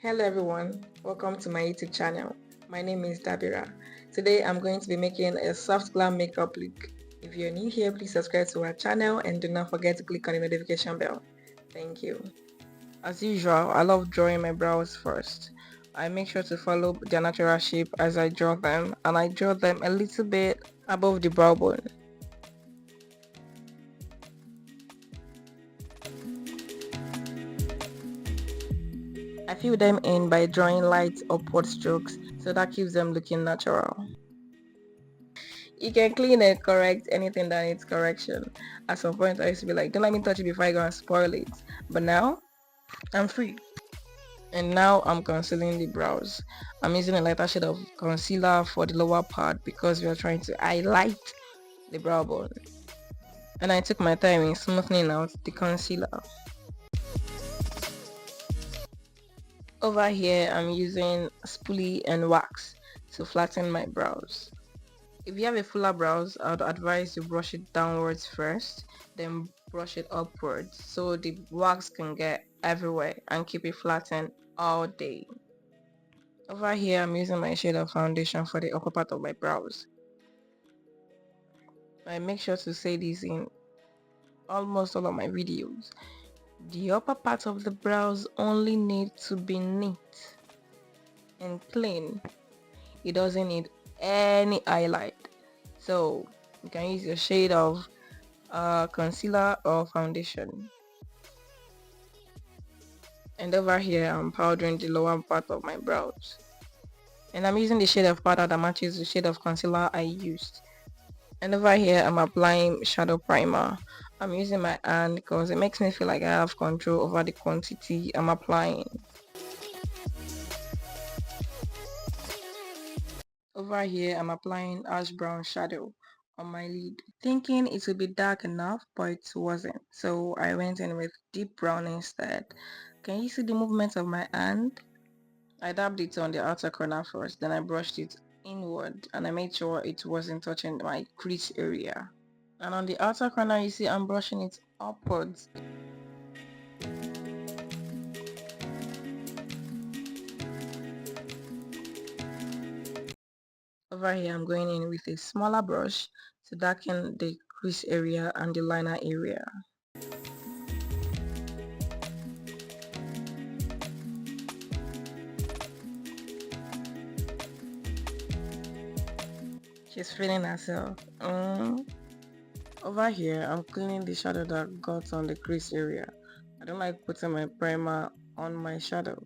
Hello everyone, welcome to my YouTube channel. My name is Dabira. Today I'm going to be making a soft glam makeup look. If you're new here, please subscribe to our channel and do not forget to click on the notification bell. Thank you. As usual, I love drawing my brows first. I make sure to follow their natural shape as I draw them, and I draw them a little bit above the brow bone. I fill them in by drawing light upward strokes, so that keeps them looking natural. You can clean and correct anything that needs correction. At some point I used to be like, don't let me touch it before I go and spoil it. But now, I'm free. And now I'm concealing the brows. I'm using a lighter shade of concealer for the lower part because we are trying to highlight the brow bone. And I took my time in smoothing out the concealer. Over here, I'm using spoolie and wax to flatten my brows. If you have a fuller brows, I would advise you brush it downwards first, then brush it upwards so the wax can get everywhere and keep it flattened all day. Over here, I'm using my shade of foundation for the upper part of my brows. I make sure to say this in almost all of my videos. The upper part of the brows only need to be neat and clean. It doesn't need any highlight. So you can use your shade of concealer or foundation. And over here I'm powdering the lower part of my brows, and I'm using the shade of powder that matches the shade of concealer I used. And over here I'm applying shadow primer. I'm using my hand because it makes me feel like I have control over the quantity I'm applying. Over here I'm applying ash brown shadow on my lid, thinking it would be dark enough, but it wasn't, so I went in with deep brown instead. Can you see the movement of my hand? I dabbed it on the outer corner first, then I brushed it inward and I made sure it wasn't touching my crease area. And on the outer corner you see I'm brushing it upwards. Over here I'm going in with a smaller brush to darken the crease area and the liner area. She's feeling herself. Over here I'm cleaning the shadow that got on the crease area. I don't like putting my primer on my shadow.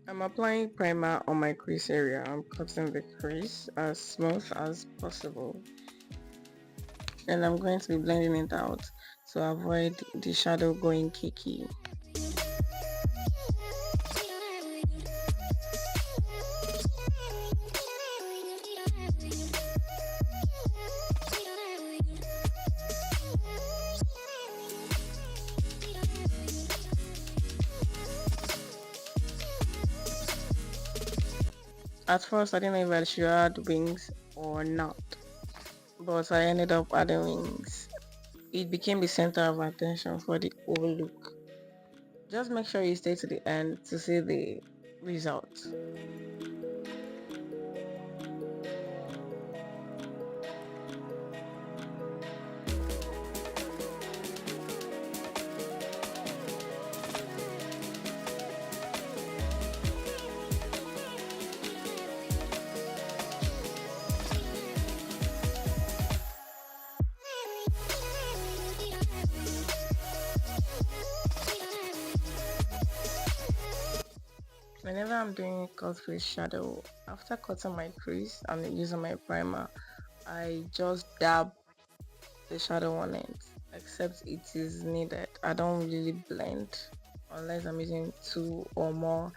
I'm applying primer on my crease area. I'm cutting the crease as smooth as possible. And I'm going to be blending it out to avoid the shadow going cakey. At first I didn't know if I should add wings or not, but I ended up adding wings. It became the center of attention for the whole look. Just make sure you stay to the end to see the result. Whenever I'm doing Cutcrease shadow, after cutting my crease and using my primer, I just dab the shadow on it, except it is needed. I don't really blend unless I'm using two or more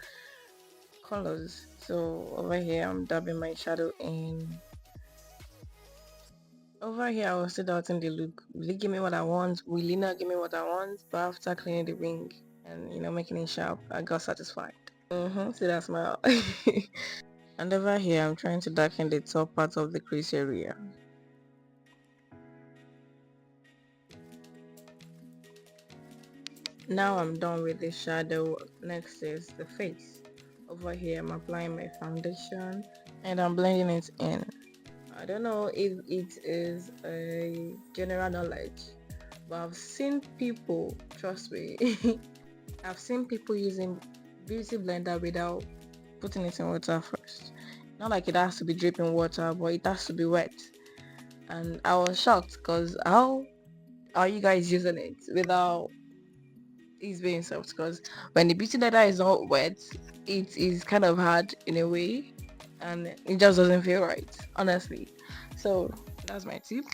colors. So over here I'm dabbing my shadow in. Over here I was still doubting the look. Will it give me what I want? Will it not give me what I want? But after cleaning the wing and making it sharp, I got satisfied. See that smile. And over here I'm trying to darken the top part of the crease area. Now I'm done with the shadow. Next is the face. Over here I'm applying my foundation and I'm blending it in. I don't know if it is a general knowledge, but I've seen people, trust me, I've seen people using beauty blender without putting it in water first. Not like it has to be dripping water, but it has to be wet. And I was shocked because how are you guys using it without it being soft? Because when the beauty blender is not wet, it is kind of hard in a way and it just doesn't feel right, honestly. So that's my tip.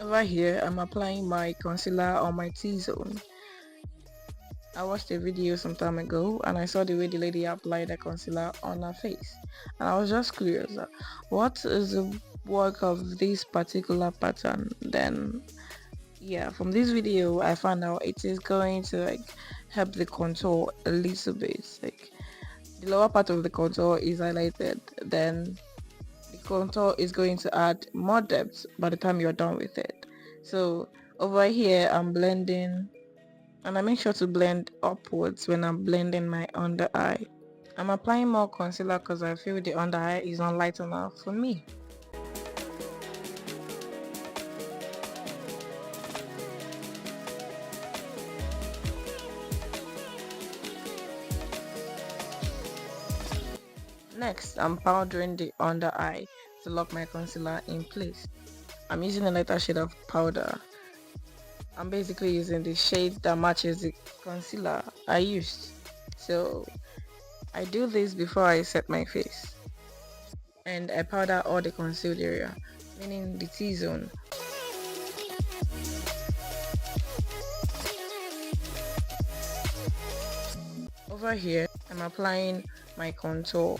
Over here I'm applying my concealer on my T-zone. I watched a video some time ago and I saw the way the lady applied the concealer on her face, and I was just curious, what is the work of this particular pattern? Then yeah, from this video I found out it is going to like help the contour a little bit. Like the lower part of the contour is highlighted, then the contour is going to add more depth by the time you're done with it. So over here I'm blending, and I make sure to blend upwards when I'm blending my under eye. I'm applying more concealer because I feel the under eye is not light enough for me. Next, I'm powdering the under eye to lock my concealer in place. I'm using a lighter shade of powder. I'm basically using the shade that matches the concealer I used. So I do this before I set my face. And I powder all the concealed area, meaning the T-zone. Over here I'm applying my contour.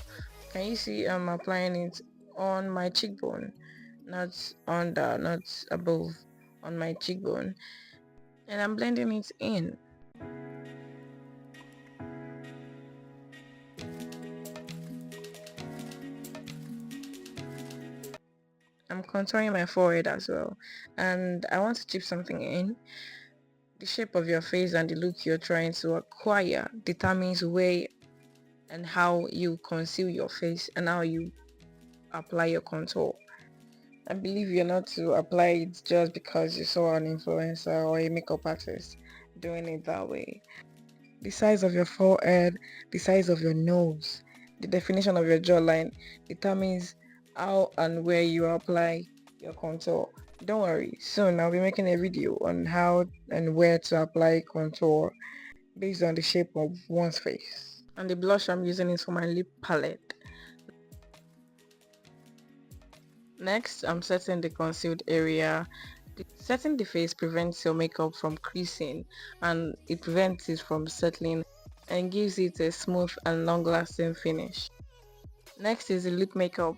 Can you see I'm applying it on my cheekbone, not under, not above, on my cheekbone, and I'm blending it in. I'm contouring my forehead as well, and I want to chip something in. The shape of your face and the look you're trying to acquire determines where and how you conceal your face and how you apply your contour. I believe you're not to apply it just because you saw an influencer or a makeup artist doing it that way. The size of your forehead, the size of your nose, the definition of your jawline determines how and where you apply your contour. Don't worry, soon I'll be making a video on how and where to apply contour based on the shape of one's face. And the blush I'm using is for my lip palette. Next, I'm setting the concealed area. Setting the face prevents your makeup from creasing, and it prevents it from settling and gives it a smooth and long-lasting finish. Next is the lip makeup.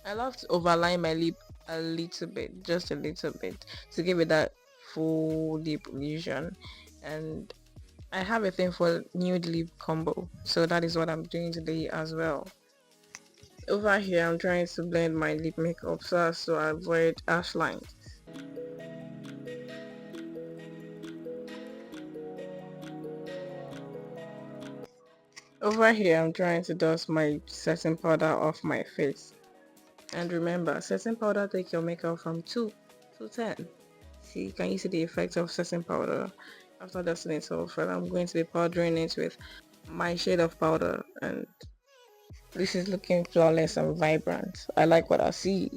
I love to overline my lip a little bit, just a little bit, to give it that full lip illusion. And I have a thing for nude lip combo, so that is what I'm doing today as well. Over here I'm trying to blend my lip makeup so as to avoid harsh lines. Over here I'm trying to dust my setting powder off my face. And remember, setting powder takes your makeup from 2 to 10. See, can you see the effect of setting powder? After dusting it off, and I'm going to be powdering it with my shade of powder, and this is looking flawless and vibrant. I like what I see.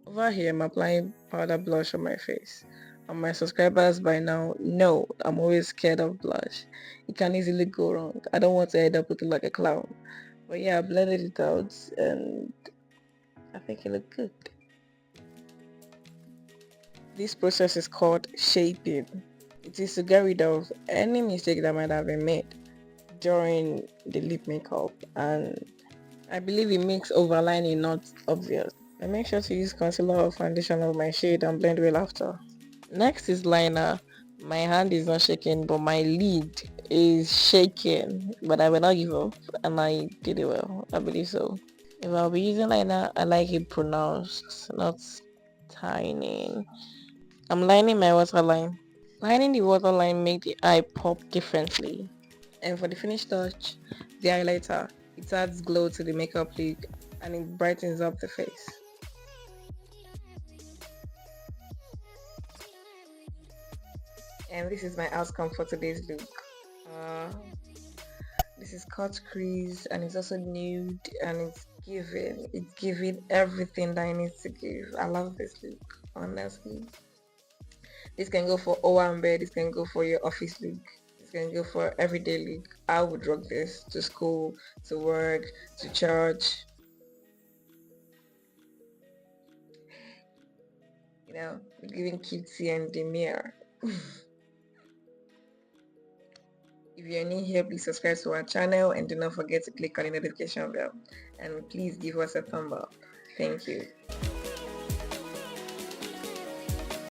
Over here I'm applying powder blush on my face, and my subscribers by now know I'm always scared of blush. It can easily go wrong. I don't want to end up looking like a clown, but yeah, I blended it out and I think it looked good. This process is called shaping. It is to get rid of any mistake that might have been made during the lip makeup, and I believe it makes overlining not obvious. I make sure to use concealer or foundation of my shade and blend well after. Next is liner. My hand is not shaking, but my lid is shaking. But I will not give up, and I did it well. I believe so. If I'll be using liner, I like it pronounced, not tiny. I'm lining my waterline. Lining the waterline make the eye pop differently. And for the finished touch, the highlighter. It adds glow to the makeup look and it brightens up the face. And this is my outcome for today's look. Uh, this is Cutcrease and it's also nude and it's giving everything that I need to give. I love this look, honestly. This can go for Owambe, this can go for your office look, this can go for everyday look. I would rock this to school, to work, to church. You know, giving cutesy and demure. If you're new here, please subscribe to our channel and do not forget to click on the notification bell. And please give us a thumb up. Thank you.